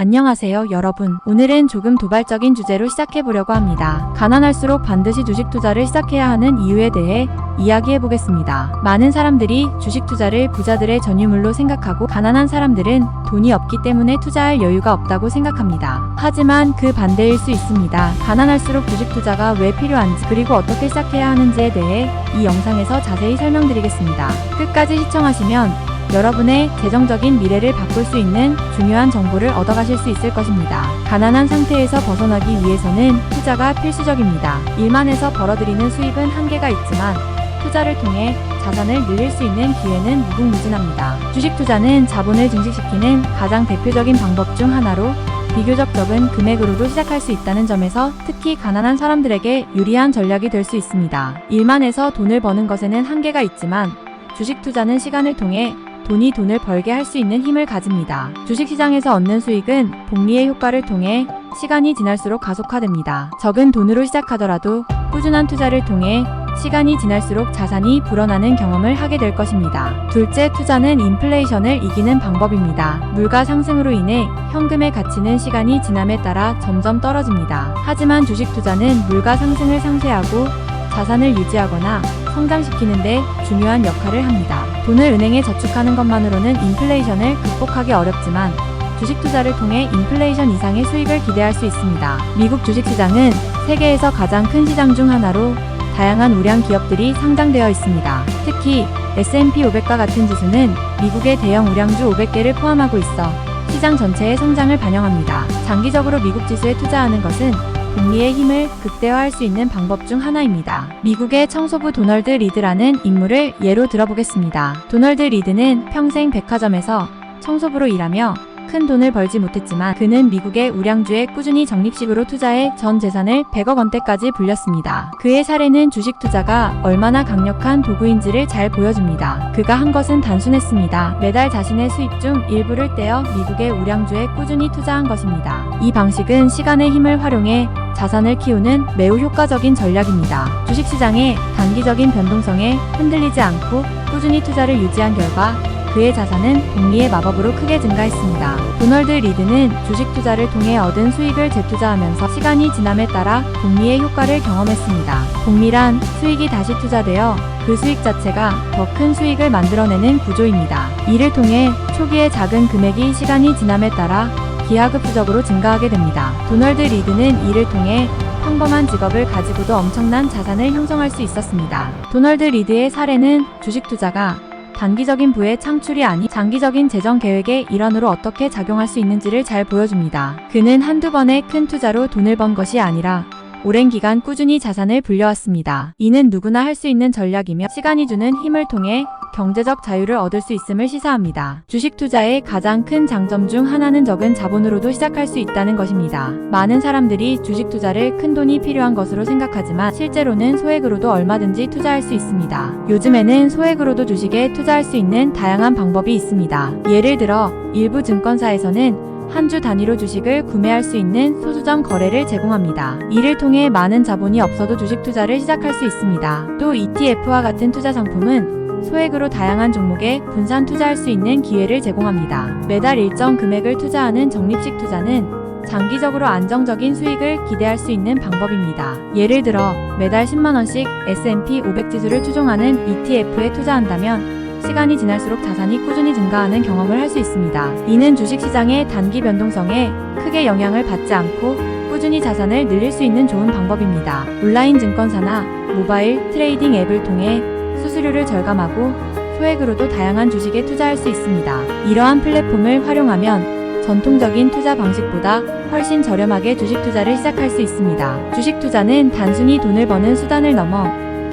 안녕하세요 여러분. 오늘은 조금 도발적인 주제로 시작해보려고 합니다. 가난할수록 반드시 주식 투자를 시작해야 하는 이유에 대해 이야기해보겠습니다. 많은 사람들이 주식 투자를 부자들의 전유물로 생각하고 가난한 사람들은 돈이 없기 때문에 투자할 여유가 없다고 생각합니다. 하지만 그 반대일 수 있습니다. 가난할수록 주식 투자가 왜 필요한지 그리고 어떻게 시작해야 하는지에 대해 이 영상에서 자세히 설명드리겠습니다. 끝까지 시청하시면 여러분의 재정적인 미래를 바꿀 수 있는 중요한 정보를 얻어가실 수 있을 것입니다. 가난한 상태에서 벗어나기 위해서는 투자가 필수적입니다. 일만 해서 벌어들이는 수입은 한계가 있지만 투자를 통해 자산을 늘릴 수 있는 기회는 무궁무진합니다. 주식 투자는 자본을 증식시키는 가장 대표적인 방법 중 하나로 비교적 적은 금액으로도 시작할 수 있다는 점에서 특히 가난한 사람들에게 유리한 전략이 될 수 있습니다. 일만 해서 돈을 버는 것에는 한계가 있지만 주식 투자는 시간을 통해 돈이 돈을 벌게 할 수 있는 힘을 가집니다. 주식시장에서 얻는 수익은 복리의 효과를 통해 시간이 지날수록 가속화됩니다. 적은 돈으로 시작하더라도 꾸준한 투자를 통해 시간이 지날수록 자산이 불어나는 경험을 하게 될 것입니다. 둘째, 투자는 인플레이션을 이기는 방법입니다. 물가 상승으로 인해 현금의 가치는 시간이 지남에 따라 점점 떨어집니다. 하지만 주식 투자는 물가 상승을 상쇄하고 자산을 유지하거나 성장시키는 데 중요한 역할을 합니다. 돈을 은행에 저축하는 것만으로는 인플레이션을 극복하기 어렵지만 주식 투자를 통해 인플레이션 이상의 수익을 기대할 수 있습니다. 미국 주식시장은 세계에서 가장 큰 시장 중 하나로 다양한 우량 기업들이 상장되어 있습니다. 특히 S&P 500과 같은 지수는 미국의 대형 우량주 500개를 포함하고 있어 시장 전체의 성장을 반영합니다. 장기적으로 미국 지수에 투자하는 것은 복리의 힘을 극대화할 수 있는 방법 중 하나입니다. 미국의 청소부 도널드 리드라는 인물을 예로 들어보겠습니다. 도널드 리드는 평생 백화점에서 청소부로 일하며 큰 돈을 벌지 못했지만 그는 미국의 우량주에 꾸준히 적립식으로 투자해 전 재산을 100억 원대까지 불렸습니다. 그의 사례는 주식 투자가 얼마나 강력한 도구인지를 잘 보여줍니다. 그가 한 것은 단순했습니다. 매달 자신의 수입 중 일부를 떼어 미국의 우량주에 꾸준히 투자한 것입니다. 이 방식은 시간의 힘을 활용해 자산을 키우는 매우 효과적인 전략입니다. 주식시장의 단기적인 변동성에 흔들리지 않고 꾸준히 투자를 유지한 결과 그의 자산은 복리의 마법으로 크게 증가했습니다. 도널드 리드는 주식 투자를 통해 얻은 수익을 재투자하면서 시간이 지남에 따라 복리의 효과를 경험했습니다. 복리란 수익이 다시 투자되어 그 수익 자체가 더 큰 수익을 만들어내는 구조입니다. 이를 통해 초기에 작은 금액이 시간이 지남에 따라 기하급수적으로 증가하게 됩니다. 도널드 리드는 이를 통해 평범한 직업을 가지고도 엄청난 자산을 형성할 수 있었습니다. 도널드 리드의 사례는 주식 투자가 단기적인 부의 창출이 아닌 장기적인 재정 계획의 일환으로 어떻게 작용할 수 있는지를 잘 보여줍니다. 그는 한두 번의 큰 투자로 돈을 번 것이 아니라 오랜 기간 꾸준히 자산을 불려왔습니다. 이는 누구나 할 수 있는 전략이며 시간이 주는 힘을 통해 경제적 자유를 얻을 수 있음을 시사합니다. 주식 투자의 가장 큰 장점 중 하나는 적은 자본으로도 시작할 수 있다는 것입니다. 많은 사람들이 주식 투자를 큰 돈이 필요한 것으로 생각하지만 실제로는 소액으로도 얼마든지 투자할 수 있습니다. 요즘에는 소액으로도 주식에 투자할 수 있는 다양한 방법이 있습니다. 예를 들어 일부 증권사에서는 한 주 단위로 주식을 구매할 수 있는 소수점 거래를 제공합니다. 이를 통해 많은 자본이 없어도 주식 투자를 시작할 수 있습니다. 또 ETF와 같은 투자 상품은 소액으로 다양한 종목에 분산 투자할 수 있는 기회를 제공합니다. 매달 일정 금액을 투자하는 적립식 투자는 장기적으로 안정적인 수익을 기대할 수 있는 방법입니다. 예를 들어 매달 10만원씩 S&P 500 지수를 추종하는 ETF에 투자한다면 시간이 지날수록 자산이 꾸준히 증가하는 경험을 할 수 있습니다. 이는 주식시장의 단기 변동성에 크게 영향을 받지 않고 꾸준히 자산을 늘릴 수 있는 좋은 방법입니다. 온라인 증권사나 모바일 트레이딩 앱을 통해 수수료를 절감하고 소액으로도 다양한 주식에 투자할 수 있습니다. 이러한 플랫폼을 활용하면 전통적인 투자 방식보다 훨씬 저렴하게 주식 투자를 시작할 수 있습니다. 주식 투자는 단순히 돈을 버는 수단을 넘어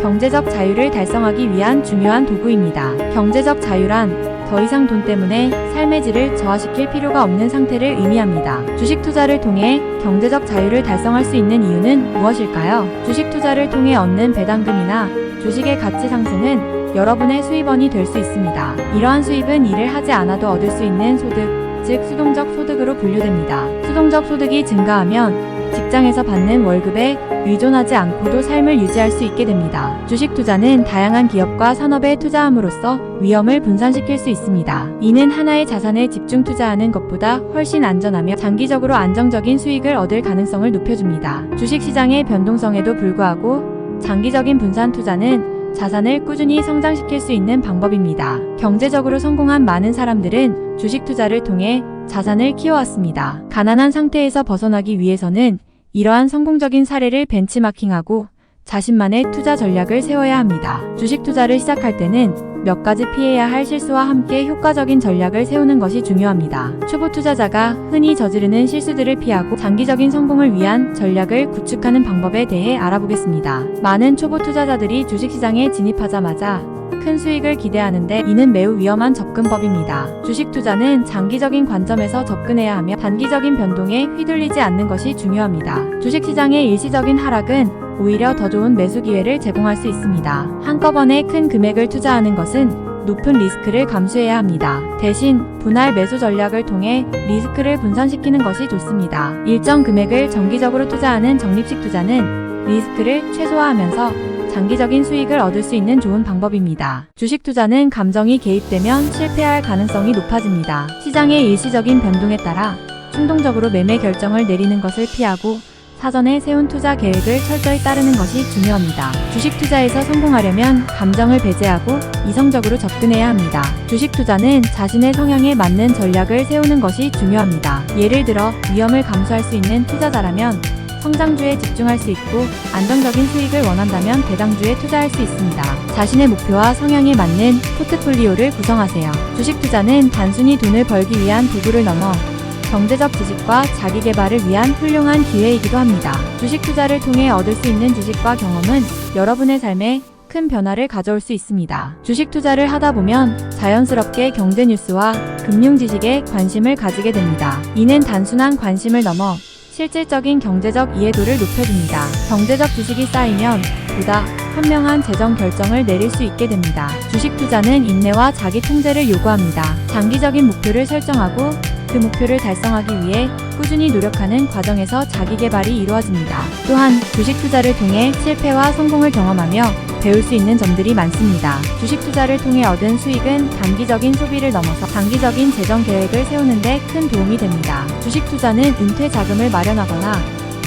경제적 자유를 달성하기 위한 중요한 도구입니다. 경제적 자유란 더 이상 돈 때문에 삶의 질을 저하시킬 필요가 없는 상태를 의미합니다. 주식 투자를 통해 경제적 자유를 달성할 수 있는 이유는 무엇일까요? 주식 투자를 통해 얻는 배당금이나 주식의 가치 상승은 여러분의 수입원이 될 수 있습니다. 이러한 수입은 일을 하지 않아도 얻을 수 있는 소득, 즉 수동적 소득으로 분류됩니다. 수동적 소득이 증가하면 직장에서 받는 월급에 의존하지 않고도 삶을 유지할 수 있게 됩니다. 주식 투자는 다양한 기업과 산업에 투자함으로써 위험을 분산시킬 수 있습니다. 이는 하나의 자산에 집중 투자하는 것보다 훨씬 안전하며 장기적으로 안정적인 수익을 얻을 가능성을 높여줍니다. 주식시장의 변동성에도 불구하고 장기적인 분산 투자는 자산을 꾸준히 성장시킬 수 있는 방법입니다. 경제적으로 성공한 많은 사람들은 주식 투자를 통해 자산을 키워왔습니다. 가난한 상태에서 벗어나기 위해서는 이러한 성공적인 사례를 벤치마킹하고 자신만의 투자 전략을 세워야 합니다. 주식 투자를 시작할 때는 몇 가지 피해야 할 실수와 함께 효과적인 전략을 세우는 것이 중요합니다. 초보 투자자가 흔히 저지르는 실수들을 피하고 장기적인 성공을 위한 전략을 구축하는 방법에 대해 알아보겠습니다. 많은 초보 투자자들이 주식시장에 진입하자마자 큰 수익을 기대하는데 이는 매우 위험한 접근법입니다. 주식 투자는 장기적인 관점에서 접근해야 하며 단기적인 변동에 휘둘리지 않는 것이 중요합니다. 주식시장의 일시적인 하락은 오히려 더 좋은 매수 기회를 제공할 수 있습니다. 한꺼번에 큰 금액을 투자하는 것은 높은 리스크를 감수해야 합니다. 대신 분할 매수 전략을 통해 리스크를 분산시키는 것이 좋습니다. 일정 금액을 정기적으로 투자하는 적립식 투자는 리스크를 최소화하면서 장기적인 수익을 얻을 수 있는 좋은 방법입니다. 주식 투자는 감정이 개입되면 실패할 가능성이 높아집니다. 시장의 일시적인 변동에 따라 충동적으로 매매 결정을 내리는 것을 피하고 사전에 세운 투자 계획을 철저히 따르는 것이 중요합니다. 주식 투자에서 성공하려면 감정을 배제하고 이성적으로 접근해야 합니다. 주식 투자는 자신의 성향에 맞는 전략을 세우는 것이 중요합니다. 예를 들어 위험을 감수할 수 있는 투자자라면 성장주에 집중할 수 있고 안정적인 수익을 원한다면 배당주에 투자할 수 있습니다. 자신의 목표와 성향에 맞는 포트폴리오를 구성하세요. 주식 투자는 단순히 돈을 벌기 위한 도구를 넘어 경제적 지식과 자기 개발을 위한 훌륭한 기회이기도 합니다. 주식 투자를 통해 얻을 수 있는 지식과 경험은 여러분의 삶에 큰 변화를 가져올 수 있습니다. 주식 투자를 하다 보면 자연스럽게 경제 뉴스와 금융 지식에 관심을 가지게 됩니다. 이는 단순한 관심을 넘어 실질적인 경제적 이해도를 높여줍니다. 경제적 지식이 쌓이면 보다 현명한 재정 결정을 내릴 수 있게 됩니다. 주식 투자는 인내와 자기 통제를 요구합니다. 장기적인 목표를 설정하고 그 목표를 달성하기 위해 꾸준히 노력하는 과정에서 자기 개발이 이루어집니다. 또한 주식 투자를 통해 실패와 성공을 경험하며 배울 수 있는 점들이 많습니다. 주식 투자를 통해 얻은 수익은 단기적인 소비를 넘어서 장기적인 재정 계획을 세우는 데 큰 도움이 됩니다. 주식 투자는 은퇴 자금을 마련하거나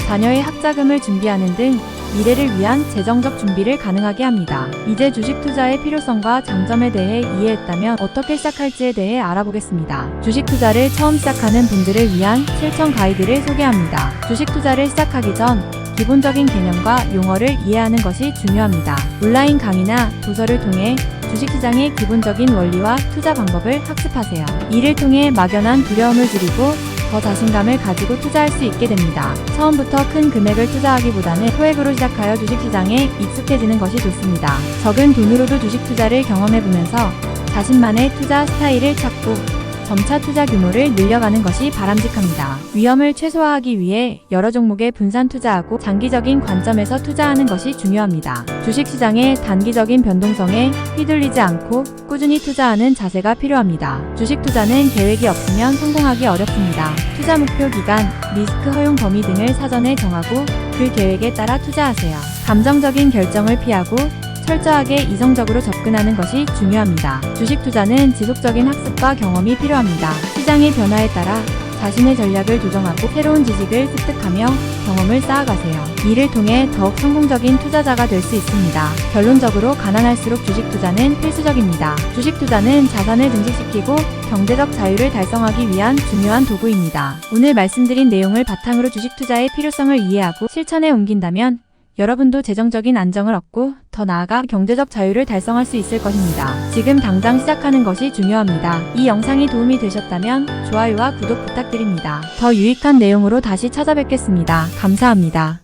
자녀의 학자금을 준비하는 등 미래를 위한 재정적 준비를 가능하게 합니다. 이제 주식 투자의 필요성과 장점에 대해 이해했다면 어떻게 시작할지에 대해 알아보겠습니다. 주식 투자를 처음 시작하는 분들을 위한 실천 가이드를 소개합니다. 주식 투자를 시작하기 전 기본적인 개념과 용어를 이해하는 것이 중요합니다. 온라인 강의나 도서를 통해 주식시장의 기본적인 원리와 투자 방법을 학습하세요. 이를 통해 막연한 두려움을 줄이고 더 자신감을 가지고 투자할 수 있게 됩니다. 처음부터 큰 금액을 투자하기보다는 소액으로 시작하여 주식시장에 익숙해지는 것이 좋습니다. 적은 돈으로도 주식 투자를 경험해보면서 자신만의 투자 스타일을 찾고 점차 투자 규모를 늘려가는 것이 바람직합니다. 위험을 최소화하기 위해 여러 종목에 분산 투자하고 장기적인 관점에서 투자하는 것이 중요합니다. 주식시장의 단기적인 변동성에 휘둘리지 않고 꾸준히 투자하는 자세가 필요합니다. 주식 투자는 계획이 없으면 성공하기 어렵습니다. 투자 목표 기간, 리스크 허용 범위 등을 사전에 정하고 그 계획에 따라 투자하세요. 감정적인 결정을 피하고 철저하게 이성적으로 접근하는 것이 중요합니다. 주식 투자는 지속적인 학습과 경험이 필요합니다. 시장의 변화에 따라 자신의 전략을 조정하고 새로운 지식을 습득하며 경험을 쌓아가세요. 이를 통해 더욱 성공적인 투자자가 될 수 있습니다. 결론적으로 가난할수록 주식 투자는 필수적입니다. 주식 투자는 자산을 증식시키고 경제적 자유를 달성하기 위한 중요한 도구입니다. 오늘 말씀드린 내용을 바탕으로 주식 투자의 필요성을 이해하고 실천에 옮긴다면 여러분도 재정적인 안정을 얻고 더 나아가 경제적 자유를 달성할 수 있을 것입니다. 지금 당장 시작하는 것이 중요합니다. 이 영상이 도움이 되셨다면 좋아요와 구독 부탁드립니다. 더 유익한 내용으로 다시 찾아뵙겠습니다. 감사합니다.